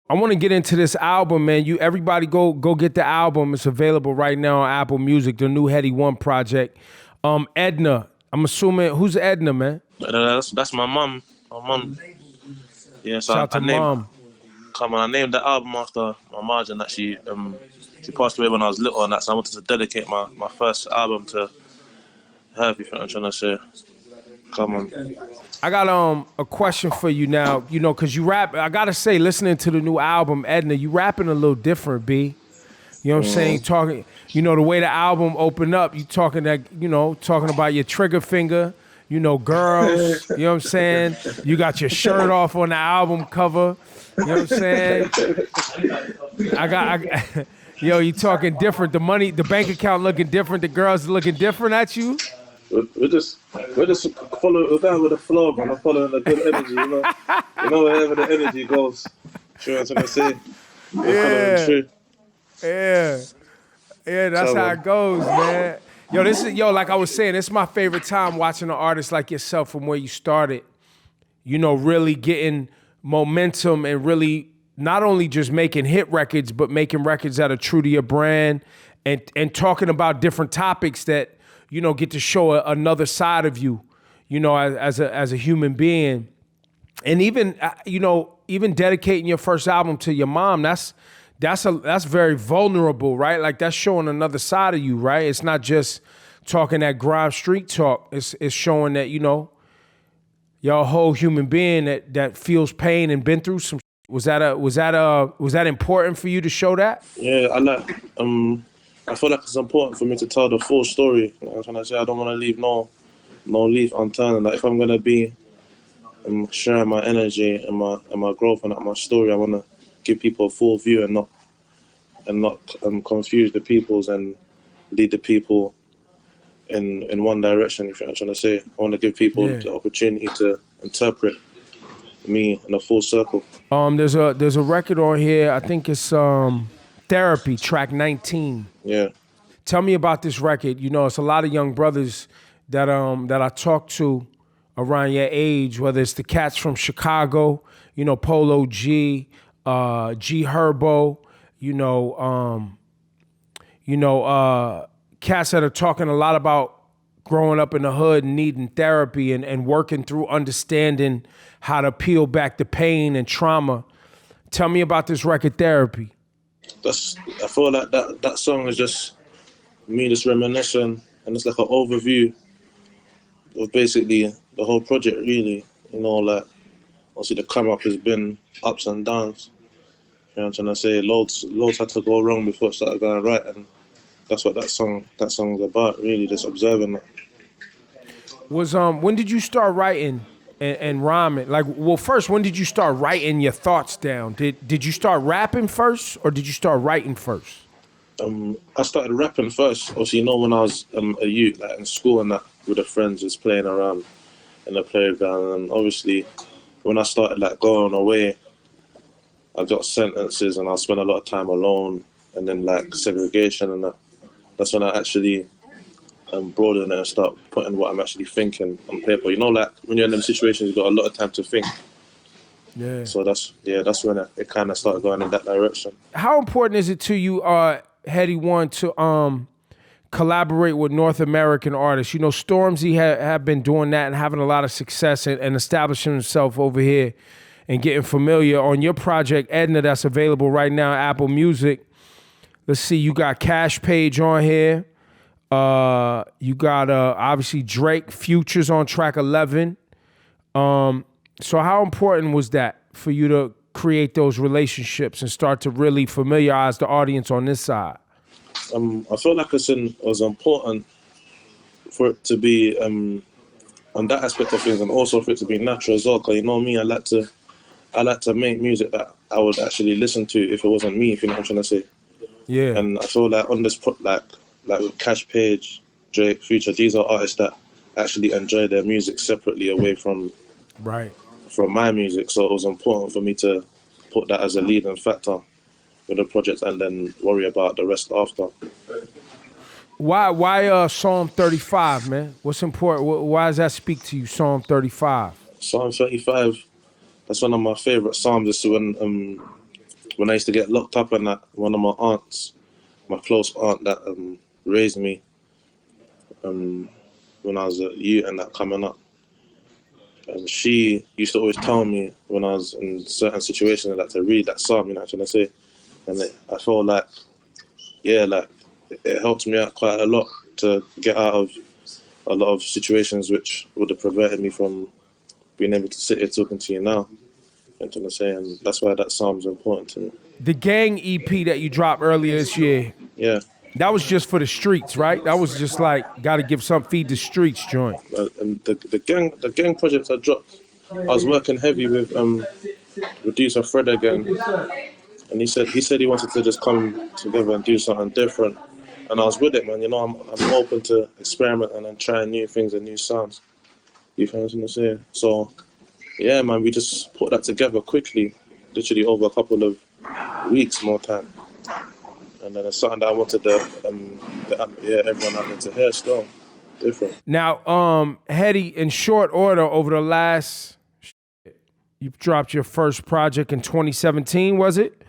I want to get into this album, man. Everybody go get the album. It's available right now on Apple Music, the new Headie One project. EDNA. I'm assuming, who's EDNA, man? That's my mum. My mum. Yeah, so Shout out to mom. I named the album after my margin that she passed away when I was little, and so I wanted to dedicate my first album to her, if you know what I'm trying to say. Come on. I got a question for you now, because you rap. I gotta say, listening to the new album, EDNA, you rapping a little different, B. You know what I'm saying? Talking, the way the album opened up, you talking talking about your trigger finger, girls, you know what I'm saying? You got your shirt off on the album cover, you know what I'm saying? You talking different. The money, the bank account looking different. The girls looking different at you. We're just following. We're going with the flow, man. I'm following the good energy, wherever the energy goes. Sure, that's what I say. Yeah, that's how it goes, man. Like I was saying, it's my favorite time watching an artist like yourself from where you started. Really getting momentum and really not only just making hit records, but making records that are true to your brand and talking about different topics that, get to show another side of you, as a human being. And even, even dedicating your first album to your mom, that's very vulnerable, right? Like that's showing another side of you, right? It's not just talking that grime street talk. It's showing that, you're a whole human being that feels pain and been through some. Was that important for you to show that? Yeah, I feel like it's important for me to tell the full story. I'm trying to say I don't want to leave no leaf unturned. Like if I'm gonna be sharing my energy and my growth and my story, I want to give people a full view and not confuse the peoples and lead the people in one direction. If you're trying to say, I want to give people the opportunity to interpret me in a full circle. There's a record on here. I think it's Therapy, track 19. Yeah. Tell me about this record. It's a lot of young brothers that I talk to around your age, whether it's the cats from Chicago, Polo G, G Herbo, cats that are talking a lot about growing up in the hood and needing therapy and working through understanding how to peel back the pain and trauma. Tell me about this record, Therapy. I feel like that song is just me just reminiscing, and it's like an overview of basically the whole project, really. Like obviously the come up has been ups and downs. You know what I'm trying to say? Loads had to go wrong before it started going right, and that's what that song's about, really, just observing it. When did you start writing and rhyming? Like, well, first, when did you start writing your thoughts down? Did you start rapping first, or did you start writing first? I started rapping first. Obviously, when I was a youth, like in school and that, with the friends, just playing around in the playground. And obviously, when I started like going away, I got sentences and I spent a lot of time alone, and then like segregation and that. That's when I actually broaden it and start putting what I'm actually thinking on paper. Like when you're in them situations, you've got a lot of time to think. Yeah. So that's when it kind of started going in that direction. How important is it to you, Headie One, to collaborate with North American artists? Stormzy have been doing that and having a lot of success and establishing himself over here and getting familiar. On your project, EDNA, that's available right now, Apple Music. Let's see, you got Kaash Paige on here. You got obviously Drake, Future's on track 11. So how important was that for you to create those relationships and start to really familiarize the audience on this side? I feel like it was important for it to be on that aspect of things, and also for it to be natural as well. Because me, I like to make music that I would actually listen to if it wasn't me. If you know what I'm trying to say. Yeah. And I feel like on this like with Kaash Paige, Drake, Future, these are artists that actually enjoy their music separately away from my music. So it was important for me to put that as a leading factor with the project and then worry about the rest after. Why Psalm 35, man? What's important? Why does that speak to you, Psalm 35? Psalm 35, that's one of my favorite psalms. It's when when I used to get locked up and that, one of my aunts, my close aunt that raised me when I was a youth and that coming up, she used to always tell me when I was in certain situations that to read that psalm, you know what I'm trying to say? And I felt like, yeah, like it helped me out quite a lot to get out of a lot of situations which would have prevented me from being able to sit here talking to you now. You know what I'm trying to say? And that's why that psalm's important to me. The Gang EP that you dropped earlier this year, Yeah. that was just for the streets, right? That was just like, got to give some feed the streets joint. And the gang project I dropped, I was working heavy with producer Fred again, and he said he wanted to just come together and do something different, and I was with it, man. You know, I'm open to experimenting and trying new things and new sounds. You feel what I'm saying? So, yeah, man, we just put that together quickly, literally over a couple of weeks more time. And then it's something that I wanted everyone out there to hear still. Different. Now, Headie, in short order, over the last, you dropped your first project in 2017, was it?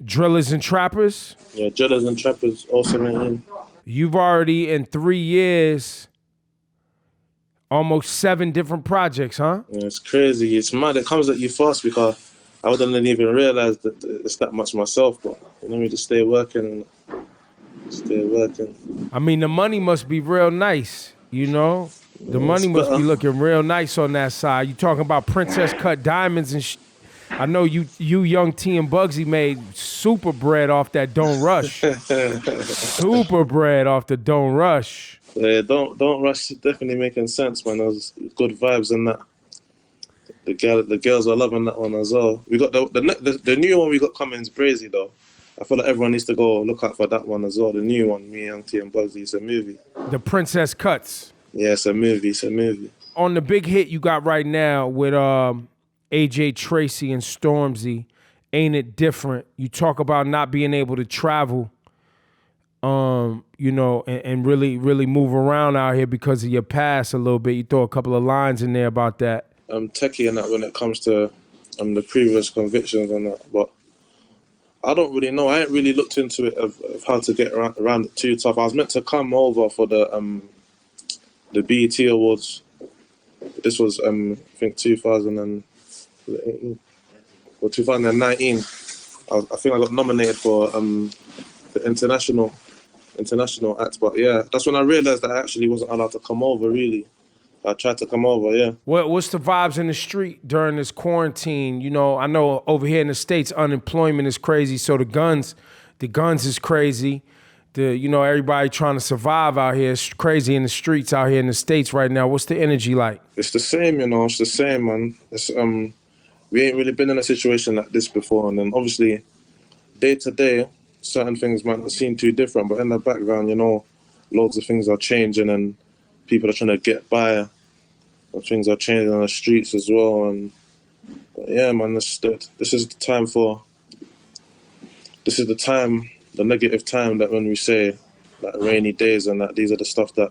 Drillers and Trappers? Yeah, Drillers and Trappers, also in. You've already, in 3 years, almost 7 different projects, huh? Yeah, it's crazy. It's mad. It comes at you fast because I wouldn't even realize that it's that much myself, but you know, we just stay working. I mean, the money must be real nice, you know? The money must be looking real nice on that side. You talking about princess cut diamonds and shit. I know you Young T and Bugsey made super bread off that Don't Rush. Super bread off the Don't Rush. Yeah, Don't Rush definitely making sense, man. There's good vibes in that. The girls are loving that one as well. We got the new one we got coming is Brazy though. I feel like everyone needs to go look out for that one as well. The new one, me, Young T and Bugsey, it's a movie. The Princess Cuts. Yeah, it's a movie. On the big hit you got right now with AJ Tracey and Stormzy, Ain't It Different? You talk about not being able to travel, you know, and really, really move around out here because of your past a little bit. You throw a couple of lines in there about that. I'm techie in that when it comes to the previous convictions and that, but I don't really know. I ain't really looked into it of how to get around it too tough. I was meant to come over for the BET Awards. This was I think 2018 or 2019. I think I got nominated for the international act, but yeah, that's when I realized that I actually wasn't allowed to come over. Really, I tried to come over. Yeah. What's the vibes in the street during this quarantine? You know, I know over here in the States, unemployment is crazy, so the guns is crazy. Everybody trying to survive out here. It's crazy in the streets out here in the States right now. What's the energy like? It's the same, you know. It's the same, man. It's we ain't really been in a situation like this before, and then obviously, day to day, certain things might not seem too different, but in the background, you know, loads of things are changing, and people are trying to get by, and things are changing on the streets as well. And yeah, man, this is the negative time that when we say like rainy days and that these are the stuff that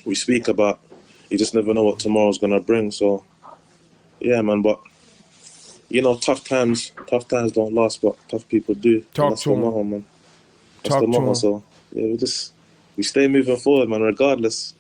we speak about, you just never know what tomorrow's gonna bring. So yeah, man, but you know, tough times don't last, but tough people do. That's the motto, man. That's the motto. So yeah, we stay moving forward, man, regardless.